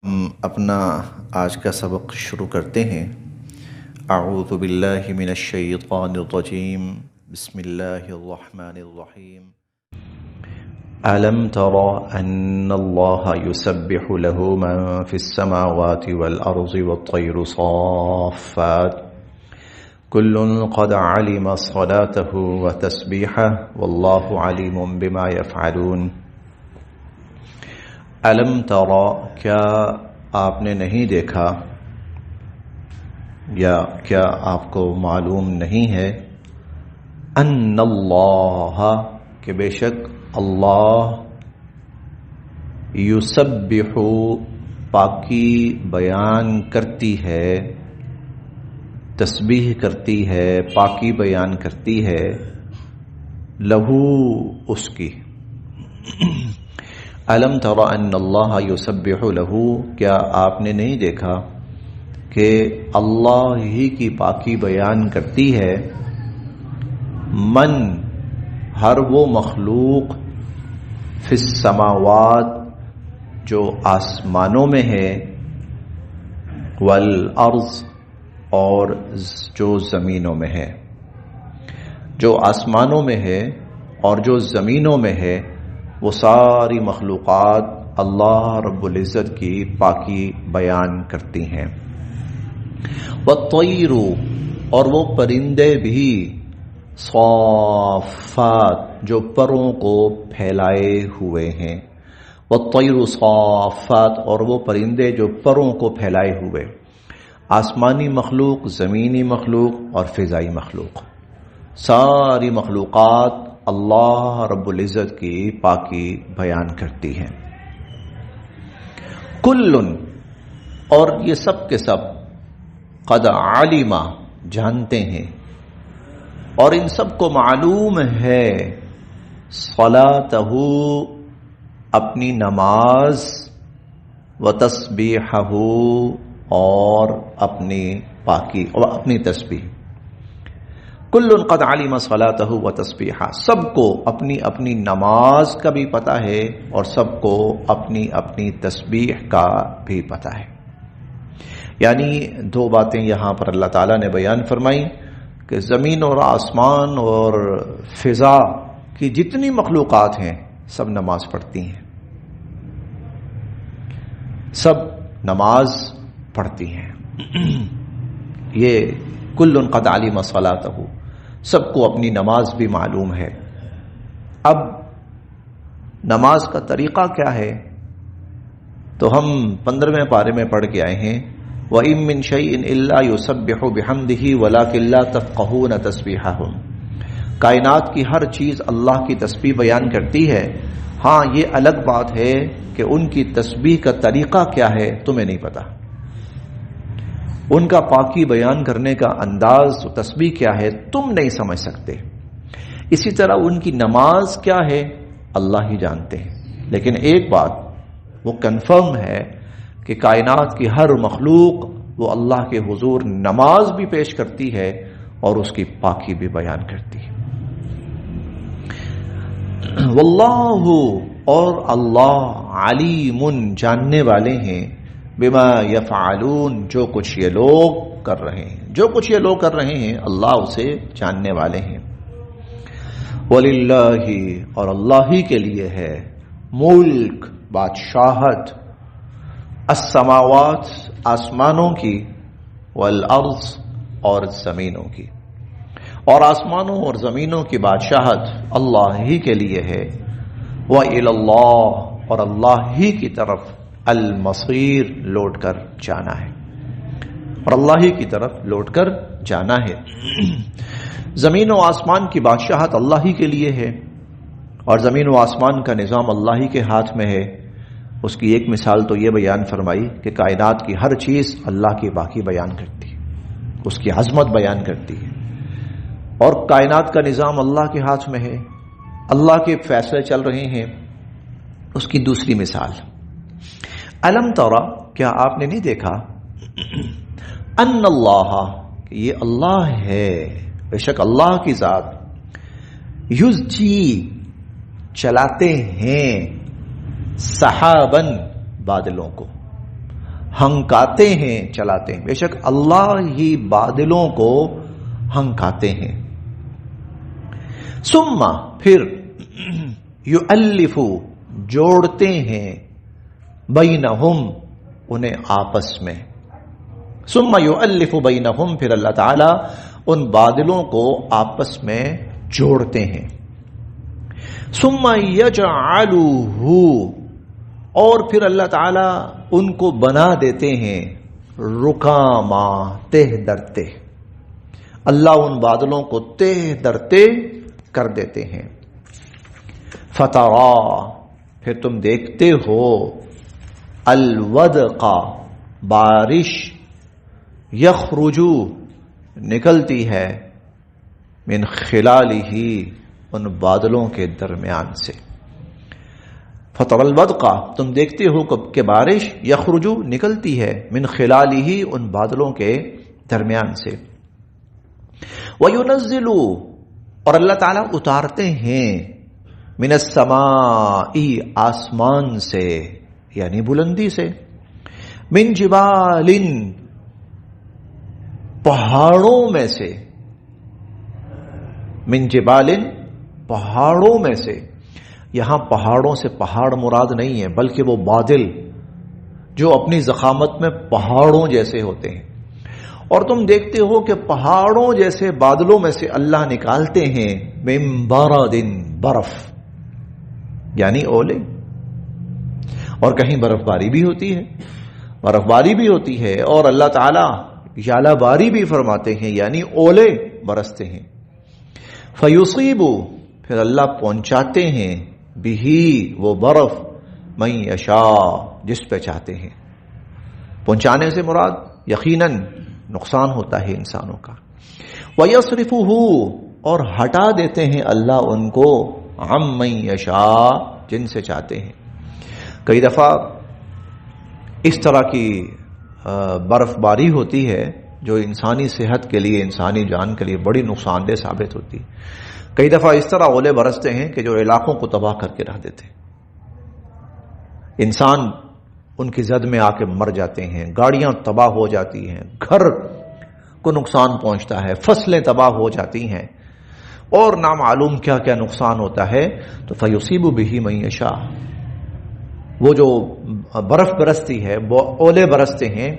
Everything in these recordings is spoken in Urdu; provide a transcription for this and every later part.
ہم اپنا آج کا سبق شروع کرتے ہیں۔ اعوذ باللہ من الشیطان الرجیم، بسم اللہ الرحمن الرحیم۔ الم تر ان اللہ یسبح له من فی السماوات والارض والطیر صافات کل قد علم صلاته وتسبیحه واللہ علیم بما یفعلون۔ الم ترى، کیا آپ نے نہیں دیکھا یا کیا آپ کو معلوم نہیں ہے، ان اللہ، کہ بے شک اللہ، یسبح، پاکی بیان کرتی ہے، تسبیح کرتی ہے، پاکی بیان کرتی ہے، لہو، اس کی۔ الم تر ان اللہ یسبح لہ، کیا آپ نے نہیں دیکھا کہ اللہ ہی کی پاکی بیان کرتی ہے، من، ہر وہ مخلوق، فی السماوات، جو آسمانوں میں ہے، والارض، اور جو زمینوں میں ہے، جو آسمانوں میں ہے اور جو زمینوں میں ہے، وہ ساری مخلوقات اللہ رب العزت کی پاکی بیان کرتی ہیں۔ والطیر، اور وہ پرندے بھی، صافات، جو پروں کو پھیلائے ہوئے ہیں، والطیر صافات، اور وہ پرندے جو پروں کو پھیلائے ہوئے، آسمانی مخلوق، زمینی مخلوق اور فضائی مخلوق، ساری مخلوقات اللہ رب العزت کی پاکی بیان کرتی ہیں۔ کل، اور یہ سب کے سب، قد علم، جانتے ہیں، اور ان سب کو معلوم ہے، صلاتہ، اپنی نماز، وتسبیحہ، اور اپنی پاکی اور اپنی تسبیح۔ کل قد علم صلاتہ و تسبیحہ، سب کو اپنی اپنی نماز کا بھی پتہ ہے اور سب کو اپنی اپنی تسبیح کا بھی پتہ ہے۔ یعنی دو باتیں یہاں پر اللہ تعالیٰ نے بیان فرمائی کہ زمین اور آسمان اور فضا کی جتنی مخلوقات ہیں سب نماز پڑھتی ہیں، سب نماز پڑھتی ہیں۔ یہ کل قد علم صلاتہ، سب کو اپنی نماز بھی معلوم ہے۔ اب نماز کا طریقہ کیا ہے؟ تو ہم 15ویں پارے میں پڑھ کے آئے ہیں، وَإِن مِّن شَيْءٍ إِلَّا يُسَبِّحُ بِحَمْدِهِ وَلَٰكِن لَّا تَفْقَهُونَ تَسْبِيحَهُمْ، کائنات کی ہر چیز اللہ کی تسبیح بیان کرتی ہے، ہاں یہ الگ بات ہے کہ ان کی تسبیح کا طریقہ کیا ہے تمہیں نہیں پتا، ان کا پاکی بیان کرنے کا انداز و تسبیح کیا ہے تم نہیں سمجھ سکتے۔ اسی طرح ان کی نماز کیا ہے اللہ ہی جانتے ہیں، لیکن ایک بات وہ کنفرم ہے کہ کائنات کی ہر مخلوق وہ اللہ کے حضور نماز بھی پیش کرتی ہے اور اس کی پاکی بھی بیان کرتی ہے۔ واللہ، اور اللہ، علیم، جاننے والے ہیں، بما یفعلون، جو کچھ یہ لوگ کر رہے ہیں، جو کچھ یہ لوگ کر رہے ہیں اللہ اسے جاننے والے ہیں۔ وللہ، اور اللہ ہی کے لیے ہے، ملک، بادشاہت، السماوات، آسمانوں کی، والارض، اور زمینوں کی، اور آسمانوں اور زمینوں کی بادشاہت اللہ ہی کے لیے ہے۔ وإلی اللہ، اور اللہ ہی کی طرف المصیر، لوٹ کر جانا ہے، اور اللہ ہی کی طرف لوٹ کر جانا ہے۔ زمین و آسمان کی بادشاہت اللہ ہی کے لیے ہے، اور زمین و آسمان کا نظام اللہ ہی کے ہاتھ میں ہے۔ اس کی ایک مثال تو یہ بیان فرمائی کہ کائنات کی ہر چیز اللہ کی باقی بیان کرتی ہے، اس کی عظمت بیان کرتی ہے، اور کائنات کا نظام اللہ کے ہاتھ میں ہے، اللہ کے فیصلے چل رہے ہیں۔ اس کی دوسری مثال، الم ترى، کیا آپ نے نہیں دیکھا، ان اللہ، کہ یہ اللہ ہے، بے شک اللہ کی ذات، یزجی، چلاتے ہیں، سحابن، بادلوں کو، ہنکاتے ہیں چلاتے ہیں. بے شک اللہ ہی بادلوں کو ہنکاتے ہیں. ثم پھر یؤلف جوڑتے ہیں بینہم انہیں آپس میں. ثم یؤلف بینہم پھر اللہ تعالی ان بادلوں کو آپس میں جوڑتے ہیں. ثم یجعلہ اور پھر اللہ تعالی ان کو بنا دیتے ہیں رکاما تہ در تہ. اللہ ان بادلوں کو تہ در تہ کر دیتے ہیں. فترا پھر تم دیکھتے ہو الودق بارش یخرجو نکلتی ہے من خلالہ ان بادلوں کے درمیان سے. فتر الودق تم دیکھتے ہو کہ بارش یخرجو نکلتی ہے من خلالہ ان بادلوں کے درمیان سے. وَيُنَزِّلُ اور اللہ تعالیٰ اتارتے ہیں من السماء آسمان سے یعنی بلندی سے. من جبال پہاڑوں میں سے. من جبال پہاڑوں میں سے. یہاں پہاڑوں سے پہاڑ مراد نہیں ہے بلکہ وہ بادل جو اپنی ضخامت میں پہاڑوں جیسے ہوتے ہیں. اور تم دیکھتے ہو کہ پہاڑوں جیسے بادلوں میں سے اللہ نکالتے ہیں من برد برف یعنی اولے. اور کہیں برف باری بھی ہوتی ہے برف باری بھی ہوتی ہے اور اللہ تعالیٰ ژالہ باری بھی فرماتے ہیں یعنی اولے برستے ہیں. فیصیب پھر اللہ پہنچاتے ہیں بہی وہ برف من یشاء جس پہ چاہتے ہیں. پہنچانے سے مراد یقیناً نقصان ہوتا ہے انسانوں کا. وَيَصْرِفُهُ اور ہٹا دیتے ہیں اللہ ان کو عَمَّن یشاء جن سے چاہتے ہیں. کئی دفعہ اس طرح کی برف باری ہوتی ہے جو انسانی صحت کے لیے انسانی جان کے لیے بڑی نقصان دہ ثابت ہوتی. کئی دفعہ اس طرح اولے برستے ہیں کہ جو علاقوں کو تباہ کر کے رکھ دیتے. انسان ان کی زد میں آ کے مر جاتے ہیں, گاڑیاں تباہ ہو جاتی ہیں, گھر کو نقصان پہنچتا ہے, فصلیں تباہ ہو جاتی ہیں اور نامعلوم کیا کیا نقصان ہوتا ہے. تو فیصیب بہ من یشاء وہ جو برف برستی ہے وہ اولے برستے ہیں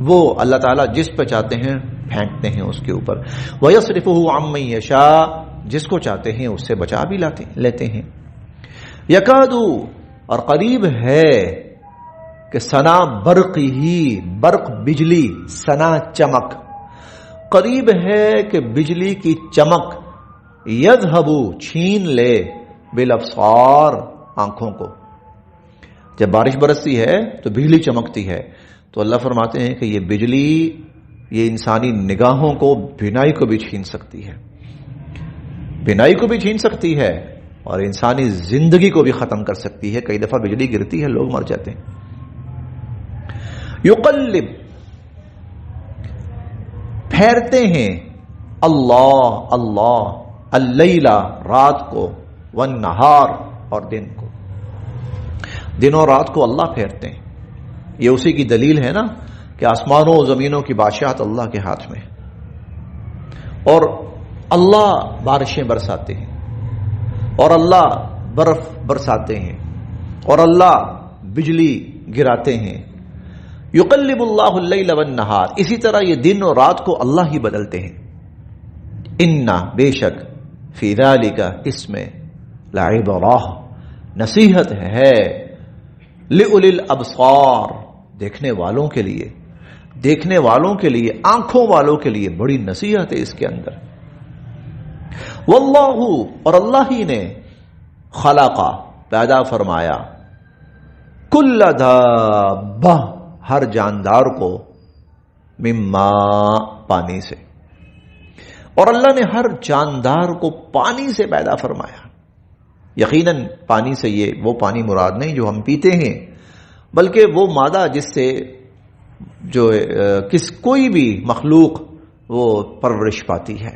وہ اللہ تعالیٰ جس پہ چاہتے ہیں پھینکتے ہیں اس کے اوپر. وَيَصْرِفُهُ عَمَّن یشاء جس کو چاہتے ہیں اس سے بچا بھی لیتے ہیں. یکاد اور قریب ہے کہ سنا برق ہی برق بجلی سنا چمک قریب ہے کہ بجلی کی چمک یذہب چھین لے بالابصار آنکھوں کو. جب بارش برستی ہے تو بجلی چمکتی ہے تو اللہ فرماتے ہیں کہ یہ بجلی یہ انسانی نگاہوں کو بینائی کو بھی چھین سکتی ہے, بینائی کو بھی چھین سکتی ہے اور انسانی زندگی کو بھی ختم کر سکتی ہے. کئی دفعہ بجلی گرتی ہے لوگ مر جاتے ہیں. یقلب پھیرتے ہیں اللہ اللیل رات کو والنہار اور دن کو. دن اور رات کو اللہ پھیرتے ہیں. یہ اسی کی دلیل ہے نا کہ آسمانوں و زمینوں کی بادشاہت اللہ کے ہاتھ میں اور اللہ بارشیں برساتے ہیں اور اللہ برف برساتے ہیں اور اللہ بجلی گراتے ہیں. یقلب اللہ اللیل والنہار اسی طرح یہ دن اور رات کو اللہ ہی بدلتے ہیں. انا بے شک فی ذالک اس میں لعبرہ نصیحت ہے لأولی الابصار دیکھنے والوں کے لیے آنکھوں والوں کے لیے بڑی نصیحت ہے اس کے اندر. واللہ اور اللہ ہی نے خلقا پیدا فرمایا کل دابہ ہر جاندار کو مما پانی سے اور اللہ نے ہر جاندار کو پانی سے پیدا فرمایا. یقیناً پانی سے یہ وہ پانی مراد نہیں جو ہم پیتے ہیں بلکہ وہ مادہ جس سے جو کوئی بھی مخلوق وہ پرورش پاتی ہے.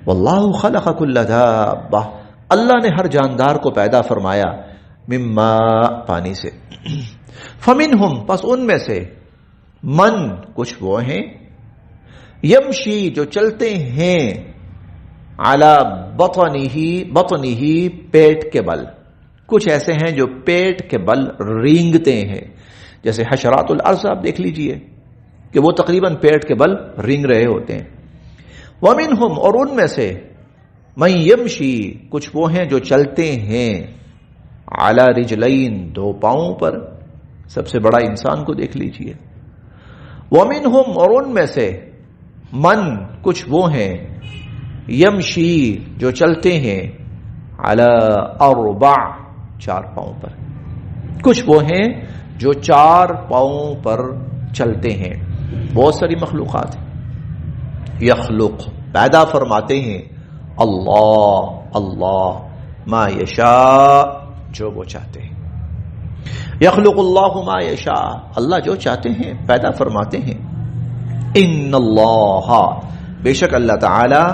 واللہ خلق کل دابہ اللہ نے ہر جاندار کو پیدا فرمایا مما پانی سے. فمنہم پس ان میں سے من کچھ وہ ہیں، یمشی جو چلتے ہیں، علی بطنہ پیٹ کے بل، کچھ ایسے ہیں جو پیٹ کے بل رینگتے ہیں، جیسے حشرات الارض آپ دیکھ لیجئے کہ وہ تقریباً پیٹ کے بل رینگ رہے ہوتے ہیں۔ ومنہم اور ان میں سے من یمشی کچھ وہ ہیں جو چلتے ہیں، علی رجلین دو پاؤں پر، سب سے بڑا انسان کو دیکھ لیجئے۔ ومنہم اور ان میں سے من کچھ وہ ہیں، یمشی جو چلتے ہیں، علی اربع چار پاؤں پر، کچھ وہ ہیں جو چار پاؤں پر چلتے ہیں۔ بہت ساری مخلوقات ہیں۔ یخلق پیدا فرماتے ہیں، اللہ ما یشاء جو وہ چاہتے ہیں۔ یخلق اللہ ما یشاء اللہ جو چاہتے ہیں پیدا فرماتے ہیں۔ ان اللہ بے شک اللہ تعالی،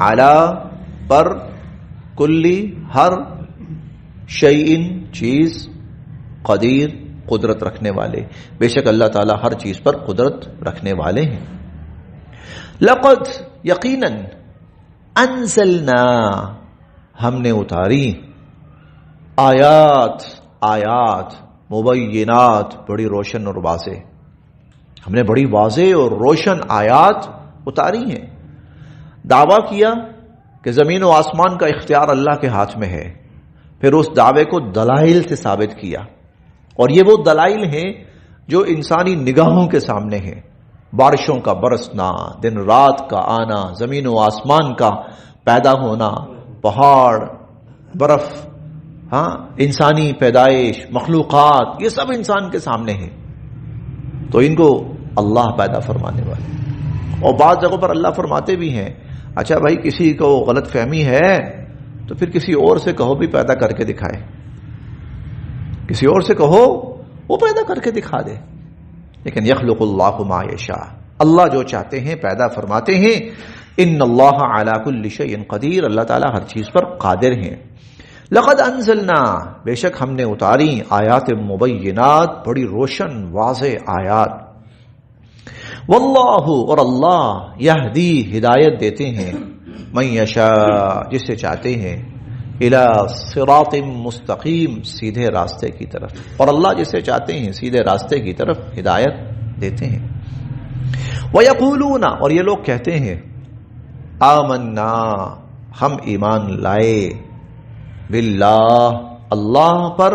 علی پر، کلی ہر، شیئن چیز، قدیر قدرت رکھنے والے، بے شک اللہ تعالی ہر چیز پر قدرت رکھنے والے ہیں۔ لقد یقیناً انزلنا ہم نے اتاری، آیات مبینات بڑی روشن اور واضح، ہم نے بڑی واضح اور روشن آیات اتاری ہیں۔ دعویٰ کیا کہ زمین و آسمان کا اختیار اللہ کے ہاتھ میں ہے، پھر اس دعوے کو دلائل سے ثابت کیا، اور یہ وہ دلائل ہیں جو انسانی نگاہوں کے سامنے ہیں۔ بارشوں کا برسنا، دن رات کا آنا، زمین و آسمان کا پیدا ہونا، پہاڑ، برف، انسانی پیدائش، مخلوقات، یہ سب انسان کے سامنے ہیں، تو ان کو اللہ پیدا فرمانے والے۔ اور بعض جگہوں پر اللہ فرماتے بھی ہیں، اچھا بھائی کسی کو غلط فہمی ہے تو پھر کسی اور سے کہو بھی پیدا کر کے دکھائے، کسی اور سے کہو وہ پیدا کر کے دکھا دے۔ لیکن یخلق اللہ ما یشاء اللہ جو چاہتے ہیں پیدا فرماتے ہیں۔ ان اللہ علی کل شیء قدیر اللہ تعالی ہر چیز پر قادر ہیں۔ لقد انزلنا بے شک ہم نے اتاری، آیات مبینات بڑی روشن واضح آیات۔ واللہ اور اللہ یہدی ہدایت دیتے ہیں، من یشاء جسے چاہتے ہیں، الی صراط مستقیم سیدھے راستے کی طرف، اور اللہ جسے چاہتے ہیں سیدھے راستے کی طرف ہدایت دیتے ہیں۔ وَيَقُولُونَ اور یہ لوگ کہتے ہیں، آمنا ہم ایمان لائے، باللہ اللہ پر،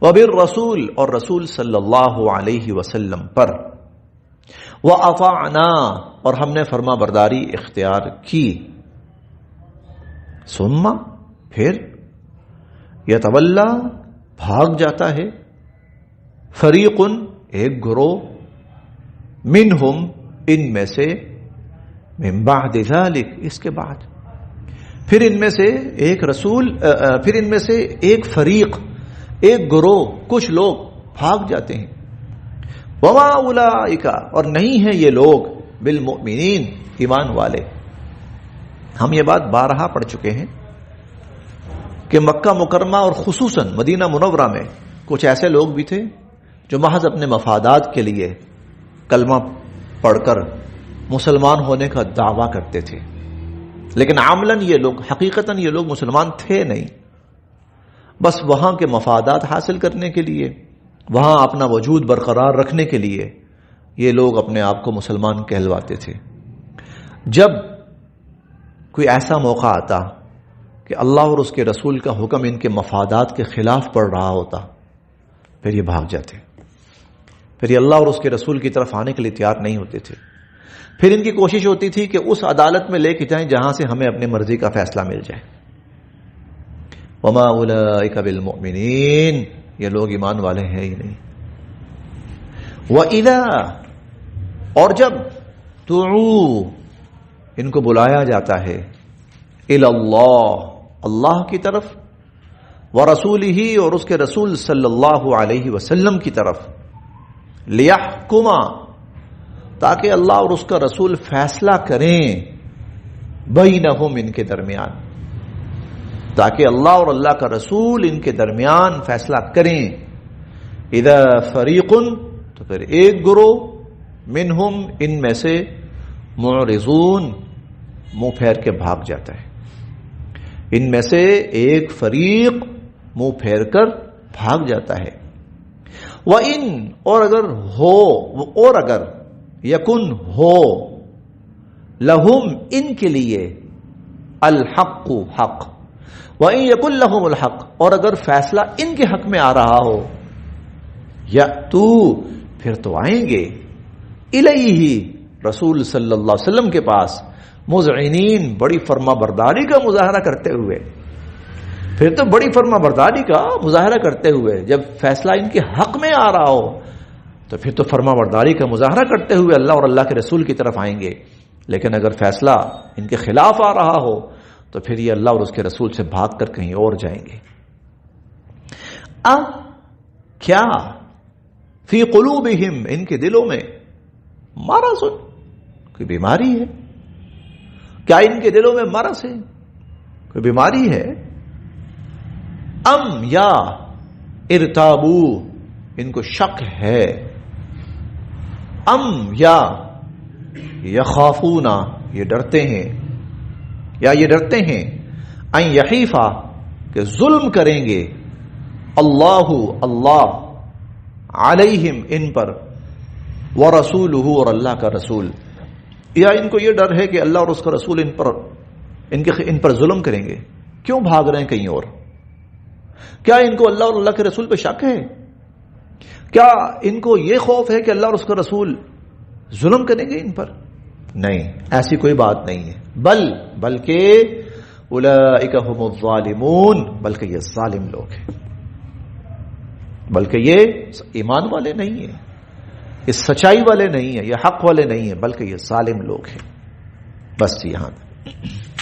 وبالرسول اور رسول صلی اللہ علیہ وسلم پر، وَأَطَعْنَا اور ہم نے فرما برداری اختیار کی، ثم پھر یتولا بھاگ جاتا ہے، فریق ایک گروہ، منہم ان میں سے، من بعد ذلک اس کے بعد، پھر ان میں سے ایک رسول، پھر ان میں سے ایک فریق، ایک گروہ، کچھ لوگ بھاگ جاتے ہیں۔ وما اولئک اور نہیں ہیں یہ لوگ، بالمؤمنین ایمان والے۔ ہم یہ بات بارہا پڑھ چکے ہیں کہ مکہ مکرمہ اور خصوصاً مدینہ منورہ میں کچھ ایسے لوگ بھی تھے جو محض اپنے مفادات کے لیے کلمہ پڑھ کر مسلمان ہونے کا دعویٰ کرتے تھے، لیکن عملاً یہ لوگ، حقیقتاً یہ لوگ مسلمان تھے نہیں، بس وہاں کے مفادات حاصل کرنے کے لیے، وہاں اپنا وجود برقرار رکھنے کے لیے یہ لوگ اپنے آپ کو مسلمان کہلواتے تھے۔ جب کوئی ایسا موقع آتا کہ اللہ اور اس کے رسول کا حکم ان کے مفادات کے خلاف پڑ رہا ہوتا، پھر یہ بھاگ جاتے، پھر یہ اللہ اور اس کے رسول کی طرف آنے کے لیے تیار نہیں ہوتے تھے۔ پھر ان کی کوشش ہوتی تھی کہ اس عدالت میں لے کے جائیں جہاں سے ہمیں اپنی مرضی کا فیصلہ مل جائے۔ وما اولئک بالمؤمنین یہ لوگ ایمان والے ہیں ہی نہیں۔ وَإِذَا اور جب دعوا ان کو بلایا جاتا ہے، الی اللہ اللہ کی طرف، ورسولہ اور اس کے رسول صلی اللہ علیہ وسلم کی طرف، لیحکما تاکہ اللہ اور اس کا رسول فیصلہ کریں، بینہم ان کے درمیان، تاکہ اللہ اور اللہ کا رسول ان کے درمیان فیصلہ کریں، اذا فریق تو پھر ایک گروہ منہم ان میں سے معرضون منہ پھیر کے بھاگ جاتا ہے. ان میں سے ایک فریق منہ پھیر کر بھاگ جاتا ہے. وَإِن اور اگر ہو اور اگر یکن ہو لہم ان کے لیے الحق حق وَإِن یکن لہم الحق اور اگر فیصلہ ان کے حق میں آ رہا ہو یأتو پھر تو آئیں گے الیہ رسول صلی اللہ علیہ وسلم کے پاس مذعنین بڑی فرما برداری کا مظاہرہ کرتے ہوئے. پھر تو بڑی فرما برداری کا مظاہرہ کرتے ہوئے جب فیصلہ ان کے حق میں آ رہا ہو تو پھر تو فرما برداری کا مظاہرہ کرتے ہوئے اللہ اور اللہ کے رسول کی طرف آئیں گے. لیکن اگر فیصلہ ان کے خلاف آ رہا ہو تو پھر یہ اللہ اور اس کے رسول سے بھاگ کر کہیں اور جائیں گے. اب کیا فی قلوبہم ان کے دلوں میں مرض کوئی بیماری ہے؟ کیا ان کے دلوں میں مرض ہے، کوئی بیماری ہے؟ ام یا ارتابو ان کو شک ہے، ام یا یخافون یہ ڈرتے ہیں یا یہ ڈرتے ہیں ان یحیفا کہ ظلم کریں گے اللہ علیہم ان پر ورسولہ اور اللہ کا رسول، یا ان کو یہ ڈر ہے کہ اللہ اور اس کا رسول ان پر ظلم کریں گے. کیوں بھاگ رہے ہیں کہیں اور؟ کیا ان کو اللہ اور اللہ کے رسول پہ شک ہے؟ کیا ان کو یہ خوف ہے کہ اللہ اور اس کا رسول ظلم کریں گے ان پر؟ نہیں، ایسی کوئی بات نہیں ہے. بلکہ اولئک هم الظالمون بلکہ یہ ظالم لوگ ہیں، بلکہ یہ ایمان والے نہیں ہیں، یہ سچائی والے نہیں ہیں، یہ حق والے نہیں ہیں، بلکہ یہ ظالم لوگ ہیں. بس یہاں